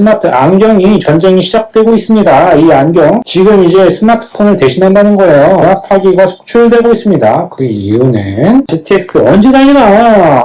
스마트 안경이 전쟁이 시작되고 있습니다. 이 안경 지금 이제 스마트폰을 대신한다는 거예요. 전압파기가 속출되고 있습니다. 그 이유는 GTX 언제 달리나?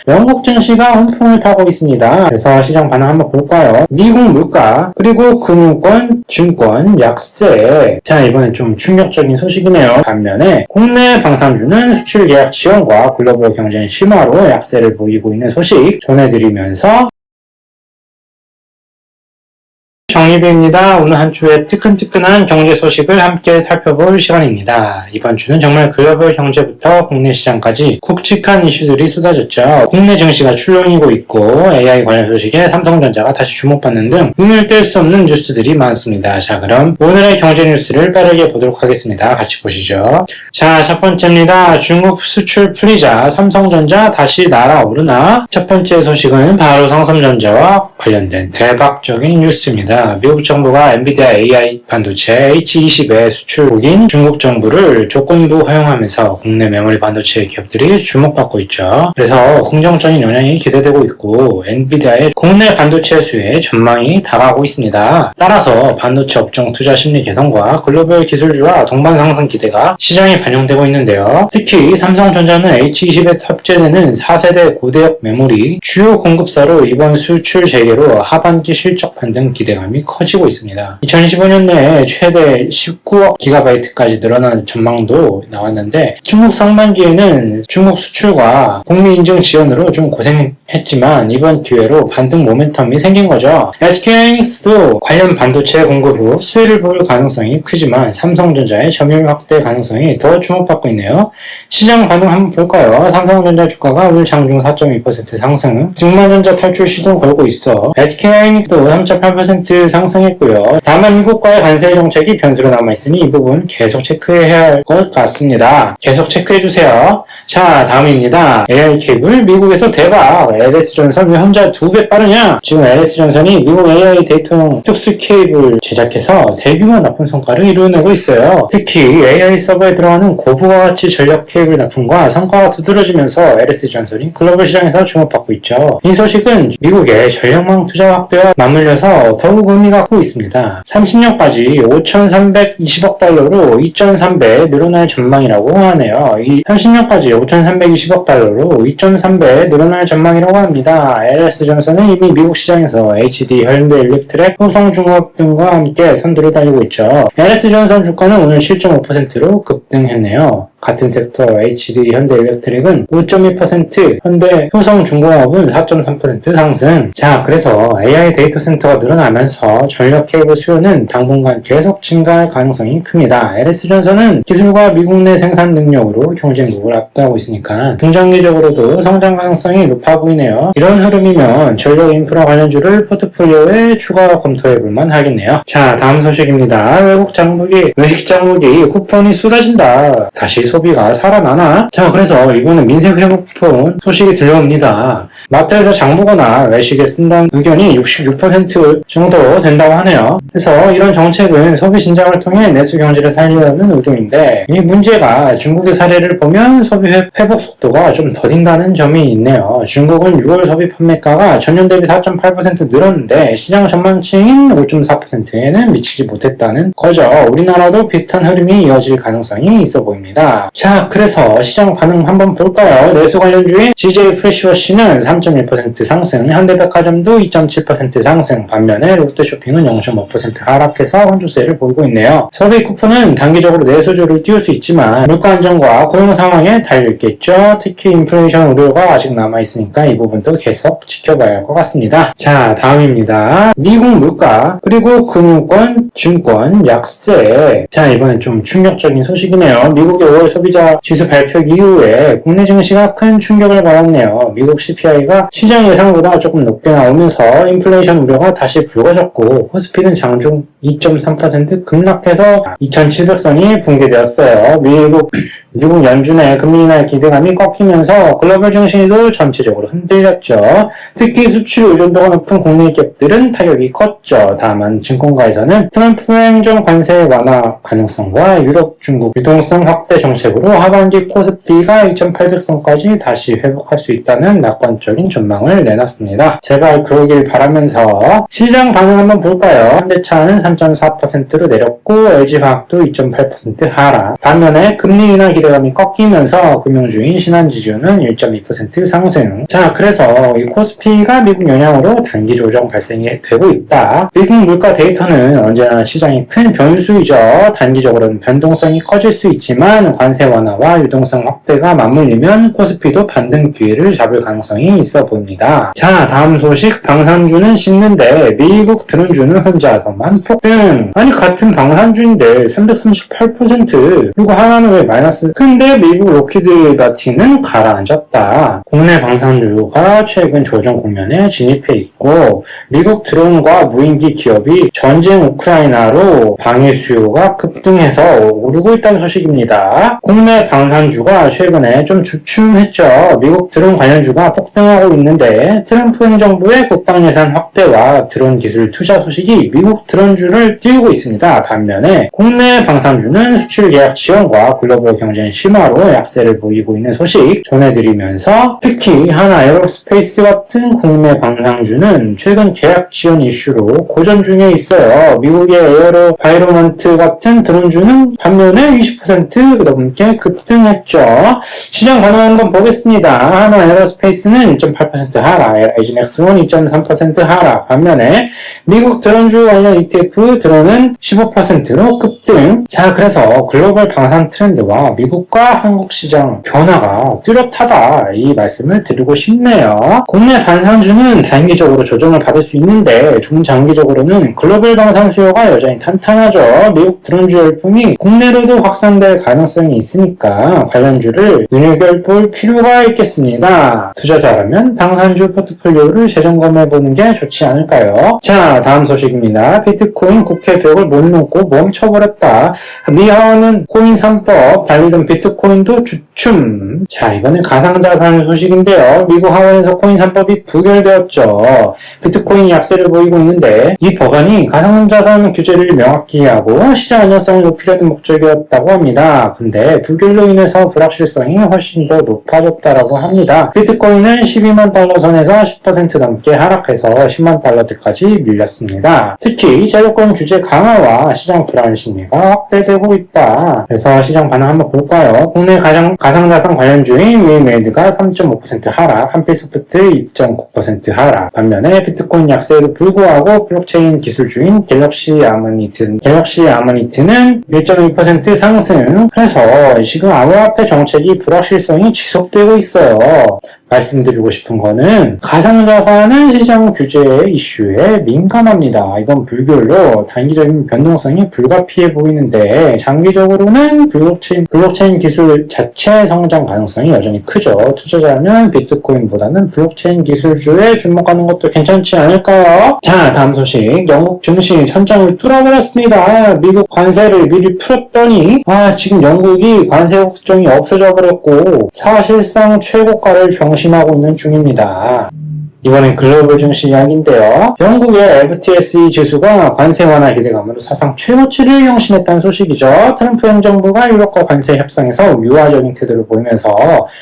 영국 증시가 훈풍을 타고 있습니다. 그래서 시장 반응 한번 볼까요? 미국 물가 그리고 금융권, 증권, 약세. 자, 이번엔 좀 충격적인 소식이네요. 반면에 국내 방산주는 수출 예약 지원과 글로벌 경쟁 심화로 약세를 보이고 있는 소식 전해드리면서 정리비입니다. 오늘 한 주의 뜨끈뜨끈한 경제 소식을 함께 살펴볼 시간입니다. 이번 주는 정말 글로벌 경제부터 국내 시장까지 굵직한 이슈들이 쏟아졌죠. 국내 증시가 출렁이고 있고 AI 관련 소식에 삼성전자가 다시 주목받는 등 눈을 뗄 수 없는 뉴스들이 많습니다. 자, 그럼 오늘의 경제 뉴스를 빠르게 보도록 하겠습니다. 같이 보시죠. 자, 첫 번째입니다. 중국 수출 풀리자 삼성전자 다시 날아오르나? 첫 번째 소식은 바로 삼성전자와 관련된 대박적인 뉴스입니다. 미국 정부가 엔비디아 AI 반도체 H20의 수출국인 중국 정부를 조건부 허용하면서 국내 메모리 반도체 기업들이 주목받고 있죠. 그래서 긍정적인 영향이 기대되고 있고 엔비디아의 국내 반도체 수요에 전망이 다가오고 있습니다. 따라서 반도체 업종 투자 심리 개선과 글로벌 기술주와 동반 상승 기대가 시장에 반영되고 있는데요. 특히 삼성전자는 H20에 탑재되는 4세대 고대역 메모리 주요 공급사로 이번 수출 재개로 하반기 실적 반등 기대감이 커지고 있습니다. 2025년 내에 최대 19억 기가바이트까지 늘어나는 전망도 나왔는데 중국 상반기에는 중국 수출과 북미 인증 지원으로 좀 고생했지만 이번 기회로 반등 모멘텀이 생긴 거죠. SK하이닉스도 관련 반도체 공급 후 수혜를 볼 가능성이 크지만 삼성전자의 점유율 확대 가능성이 더 주목받고 있네요. 시장 반응 한번 볼까요? 삼성전자 주가가 오늘 장중 4.2% 상승, 증만전자 탈출 시도 걸고 있어 SK하이닉스도 3.8% 상승했고요. 다만 미국과의 관세 정책이 변수로 남아있으니 이 부분 계속 체크해야 할 것 같습니다. 계속 체크해주세요. 자, 다음입니다. AI 케이블 미국에서 대박! LS전선 왜 혼자 2배 빠르냐? 지금 LS전선이 미국 AI 데이터용 특수 케이블 제작해서 대규모 납품 성과를 이루어내고 있어요. 특히 AI 서버에 들어가는 고부가 가치 전력 케이블 납품과 성과가 두드러지면서 LS전선이 글로벌 시장에서 주목받고 있죠. 이 소식은 미국의 전력망 투자 확대와 맞물려서 더욱 의미가 크고 있습니다. 30년까지 5,320억 달러로 2.3배 늘어날 전망이라고 하네요. 이 30년까지 5,320억 달러로 2.3배 늘어날 전망이라고 합니다. LS전선은 이미 미국 시장에서 HD, 현대 일렉트렉, 효성중업 등과 함께 선두를 달리고 있죠. LS전선 주가는 오늘 7.5%로 급등했네요. 같은 섹터 HD 현대일렉트릭은 5.2%, 현대 효성중공업은 4.3% 상승. 자, 그래서 AI 데이터 센터가 늘어나면서 전력 케이블 수요는 당분간 계속 증가할 가능성이 큽니다. LS전선은 기술과 미국 내 생산 능력으로 경쟁국을 압도하고 있으니까 중장기적으로도 성장 가능성이 높아 보이네요. 이런 흐름이면 전력 인프라 관련주를 포트폴리오에 추가 검토해볼만 하겠네요. 자, 다음 소식입니다. 외식 장목이 쿠폰이 쏟아진다. 다시 소비가 살아나나? 자, 그래서 이번에 민생 회복폰 소식이 들려옵니다. 마트에서 장보거나 외식에 쓴다는 의견이 66% 정도 된다고 하네요. 그래서 이런 정책은 소비 진작을 통해 내수 경제를 살리려는 의도인데 이 문제가 중국의 사례를 보면 소비 회복 속도가 좀 더딘다는 점이 있네요. 중국은 6월 소비 판매가가 전년 대비 4.8% 늘었는데 시장 전망치인 5.4%에는 미치지 못했다는 거죠. 우리나라도 비슷한 흐름이 이어질 가능성이 있어 보입니다. 자, 그래서 시장 반응 한번 볼까요? 내수 관련주인 CJ 프레시워시는 3.1% 상승, 현대백화점도 2.7% 상승, 반면에 롯데쇼핑은 0.5% 하락해서 혼조세를 보이고 있네요. 소비 쿠폰은 단기적으로 내수주를 띄울 수 있지만 물가 안정과 고용 상황에 달려있겠죠. 특히 인플레이션 우려가 아직 남아있으니까 이 부분도 계속 지켜봐야 할 것 같습니다. 자, 다음입니다. 미국 물가 그리고 금융권, 증권, 약세. 자, 이번엔 좀 충격적인 소식이네요. 미국의 5월 소비자 지수 발표 이후에 국내 증시가 큰 충격을 받았네요. 미국 CPI가 시장 예상보다 조금 높게 나오면서 인플레이션 우려가 다시 불거졌고 코스피는 장중 2.3% 급락해서 2700선이 붕괴되었어요. 미국 연준의 금리 인하 기대감이 꺾이면서 글로벌 증시도 전체적으로 흔들렸죠. 특히 수출 의존도가 높은 국내 기업들은 타격이 컸죠. 다만 증권가에서는 트럼프 행정 관세 완화 가능성과 유럽, 중국 유동성 확대 정책으로 하반기 코스피가 2800선까지 다시 회복할 수 있다는 낙관적인 전망을 내놨습니다. 제발 그러길 바라면서 시장 반응 한번 볼까요? 현대차는 3.4%로 내렸고 LG화학도 2.8% 하락. 반면에 금리 인하 기대감이 꺾이면서 금융주인 신한지주는 1.2% 상승. 자, 그래서 이 코스피가 미국 영향으로 단기 조정 발생이 되고 있다. 미국 물가 데이터는 언제나 시장의 큰 변수이죠. 단기적으로는 변동성이 커질 수 있지만 관세 완화와 유동성 확대가 맞물리면 코스피도 반등 기회를 잡을 가능성이 있어 보입니다. 자, 다음 소식. 방산주는 식는데 미국 드론주는 혼자서만 폭등. 아니, 같은 방산주인데 338%. 그리고 하나는 왜 마이너스? 근데 미국 로키드 마틴은 가라앉았다. 국내 방산주가 최근 조정 국면에 진입해 있고 미국 드론과 무인기 기업이 전쟁 우크라이나로 방위 수요가 급등해서 오르고 있다는 소식입니다. 국내 방산주가 최근에 좀 주춤했죠. 미국 드론 관련주가 폭등하고 있는데 트럼프 행정부의 국방 예산 확대와 드론 기술 투자 소식이 미국 드론주를 띄우고 있습니다. 반면에 국내 방산주는 수출 계약 지원과 글로벌 경쟁 심화로 약세를 보이고 있는 소식 전해드리면서 특히 하나 에어로스페이스 같은 국내 방산주는 최근 계약 지원 이슈로 고전 중에 있어요. 미국의 에어로바이로먼트 같은 드론주는 반면에 20% 넘게 급등했죠. 시장 반응 한번 보겠습니다. 하나 에어로스페이스는 1.8% 하락, LG넥스원 2.3% 하락. 반면에 미국 드론주 관련 ETF 드론은 15%로 급등. 자, 그래서 글로벌 방산 트렌드와 미국과 한국 시장 변화가 뚜렷하다, 이 말씀을 드리고 싶네요. 국내 방산주는 단기적으로 조정을 받을 수 있는데 중장기적으로는 글로벌 방산 수요가 여전히 탄탄하죠. 미국 드론주 열풍이 국내로도 확산될 가능성이 있으니까 관련주를 눈여겨볼 필요가 있겠습니다. 투자자라면 방산주 포트폴리오를 재점검해보는 게 좋지 않을까요? 자, 다음 소식입니다. 비트코인 국회 벽을 못 넘고 멈춰버렸다. 미하원은 코인 3법 달리던 비트코인도 주춤. 자, 이번엔 가상자산 소식인데요. 미국 하원에서 코인 3법이 부결되었죠. 비트코인 약세를 보이고 있는데 이 법안이 가상자산 규제를 명확히 하고 시장 안정성을 높이려는 목적이었다고 합니다. 근데 부결로 인해서 불확실성이 훨씬 더 높아졌다고 합니다. 비트코인은 12만 달러 선에서 10% 넘게 하락해서 10만 달러대까지 밀렸습니다. 특히 제도권 규제 강화와 시장 불안 심리가 확대되고 있다. 그래서 시장 반응 한번 볼까요? 국내 가상자산 관련주인 위메이드가 3.5% 하락, 한필소프트 2.9% 하락. 반면에 비트코인 약세에도 불구하고 블록체인 기술주인 갤럭시 아머니트는 1.2% 상승. 그래서 지금 암호화폐 정책이 불확실성이 지속되고 있어요. 말씀드리고 싶은 거는 가상자산은 시장 규제 이슈에 민감합니다. 이건 불결로 단기적인 변동성이 불가피해 보이는데 장기적으로는 블록체인 기술 자체 성장 가능성이 여전히 크죠. 투자자라면 비트코인보다는 블록체인 기술주에 주목하는 것도 괜찮지 않을까요? 자, 다음 소식. 영국 증시 천장을 뚫어버렸습니다. 미국 관세를 미리 풀었더니 지금 영국이 관세 걱정이 없어져 버렸고 사실상 최고가를 경신하고 있는 중입니다. 이번엔 글로벌 증시 이야기인데요. 영국의 FTSE 지수가 관세 완화 기대감으로 사상 최고치를 경신했다는 소식이죠. 트럼프 행정부가 유럽과 관세 협상에서 유화적인 태도를 보이면서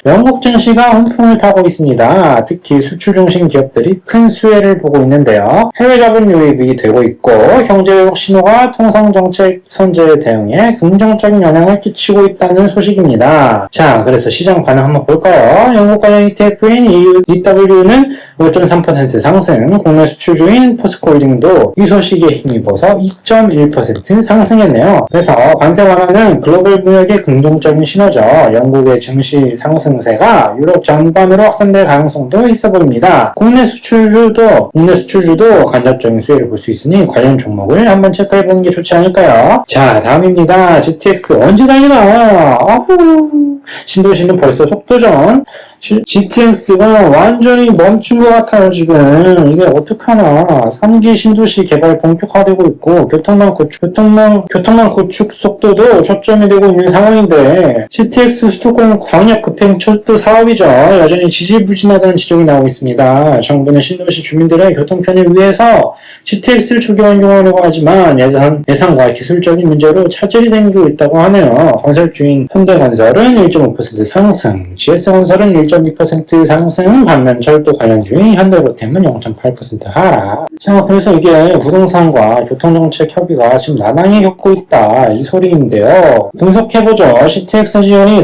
영국 증시가 훈풍을 타고 있습니다. 특히 수출 중심 기업들이 큰 수혜를 보고 있는데요. 해외 자본 유입이 되고 있고 경제회복 신호가 통상정책 선제 대응에 긍정적인 영향을 끼치고 있다는 소식입니다. 자, 그래서 시장 반응 한번 볼까요? 영국 관련 ETF인 EW는 5.3% 상승, 국내 수출주인 포스코홀딩도 이 소식에 힘입어서 2.1% 상승했네요. 그래서 관세 완화는 글로벌 무역의 긍정적인 신호죠. 영국의 증시 상승세가 유럽 전반으로 확산될 가능성도 있어 보입니다. 국내 수출주도 간접적인 수혜를 볼 수 있으니 관련 종목을 한번 체크해보는 게 좋지 않을까요? 자, 다음입니다. GTX 언제 달리나? 신도시는 벌써 속도전. GTX가 완전히 멈춘 것 같아요, 지금. 이게 어떡하나. 3기 신도시 개발 본격화되고 있고, 교통망 구축 속도도 초점이 되고 있는 상황인데, GTX 수도권 광역 급행 철도 사업이죠. 여전히 지지부진하다는 지적이 나오고 있습니다. 정부는 신도시 주민들의 교통 편의를 위해서 GTX를 초기 완공하려고 하지만 예산과 기술적인 문제로 차질이 생기고 있다고 하네요. 건설주인 현대건설은 1.5% 상승, GS건설은 1.2% 상승, 반면 철도 관련주인 현대로템은 0.8% 하락. 자, 그래서 이게 부동산과 교통정책 협의가 지금 난항에 겪고 있다, 이 소리인데요. 분석해보죠. CTX 지원이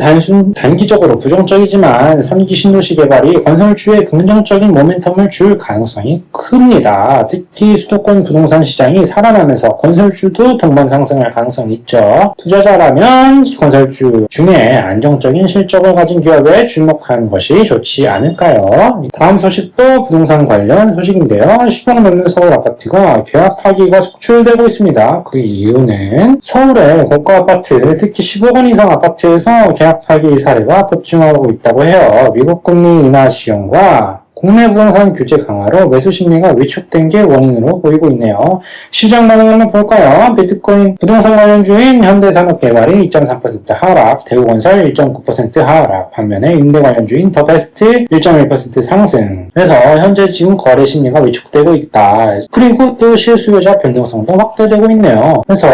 단기적으로 부정적이지만 3기 신도시 개발이 건설주에 긍정적인 모멘텀을 줄 가능성이 큽니다. 특히 수도권 부동산 시장이 살아나면서 건설주도 동반 상승할 가능성이 있죠. 투자자라면 건설주 중에 안정적인 실적을 가진 기업에 주목하는 것이 좋지 않을까요? 다음 소식도 부동산 관련 소식인데요. 10억 넘는 서울 아파트가 계약 파기가 속출되고 있습니다. 그 이유는 서울의 고가 아파트, 특히 10억 원 이상 아파트에서 계약 파기 사례가 급증하고 있다고 해요. 미국 금리 인하 지연과 국내 부동산 규제 강화로 매수 심리가 위축된 게 원인으로 보이고 있네요. 시장 반응 한번 볼까요? 비트코인 부동산 관련주인 현대산업개발이 2.3% 하락, 대우건설 1.9% 하락, 반면에 임대 관련주인 더베스트 1.1% 상승. 그래서 현재 지금 거래 심리가 위축되고 있다. 그리고 또 실수요자 변동성도 확대되고 있네요. 그래서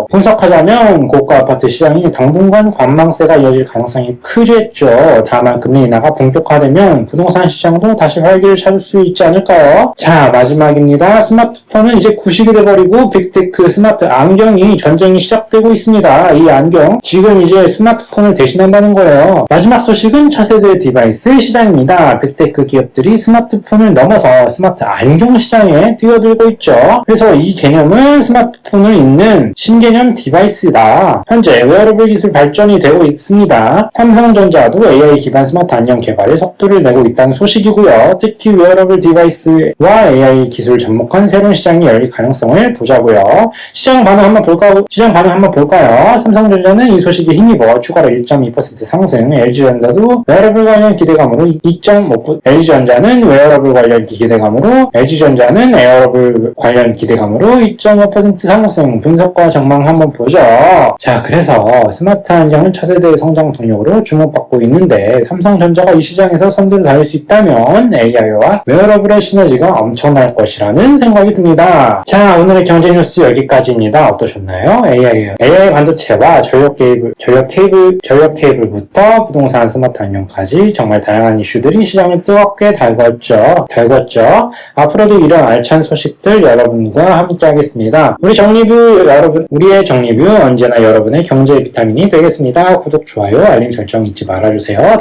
분석하자면 고가 아파트 시장이 당분간 관망세가 이어질 가능성이 크겠죠. 다만 금리 인하가 본격화되면 부동산 시장도 다시 활기를 찾을 수 있지 않을까요? 자, 마지막입니다. 스마트폰은 이제 구식이 돼버리고 빅테크 스마트 안경이 전쟁이 시작되고 있습니다. 이 안경 지금 이제 스마트폰을 대신한다는 거예요. 마지막 소식은 차세대 디바이스 시장입니다. 빅테크 기업들이 스마트폰을 넘어서 스마트 안경 시장에 뛰어들고 있죠. 그래서 이 개념은 스마트폰을 잇는 신개념 디바이스다. 현재 웨어러블 기술 발전이 되고 있습니다. 삼성전자도 AI 기반 스마트 안경 개발에 속도를 내고 있다는 소식이고요. 특히 웨어러블 디바이스와 AI 기술 접목한 새로운 시장이 열릴 가능성을 보자고요. 시장 반응 한번 볼까요? 삼성전자는 이 소식에 힘입어 추가로 1.2% 상승, LG전자도 웨어러블 관련 기대감으로 2.5%, LG전자는 웨어러블 관련 기대감으로, LG전자는 에어러블 관련 기대감으로 2.5% 상승. 분석과 전망 한번 보죠. 자, 그래서 스마트 안경은 차세대의 성장 동력으로 주목받고 있는데 삼성전자가 이 시장에서 선두를 달릴 수 있다면 AI와 웨어러블의 시너지가 엄청날 것이라는 생각이 듭니다. 자, 오늘의 경제 뉴스 여기까지입니다. 어떠셨나요? AI 반도체와 전력 케이블부터 부동산 스마트 안경까지 정말 다양한 이슈들이 시장을 뜨겁게 달궜죠. 앞으로도 이런 알찬 소식들 여러분과 함께 하겠습니다. 우리의 정리뷰 언제나 여러분의 경제 비타민이 되겠습니다. 구독, 좋아요, 알림 설정 잊지 말아주세요.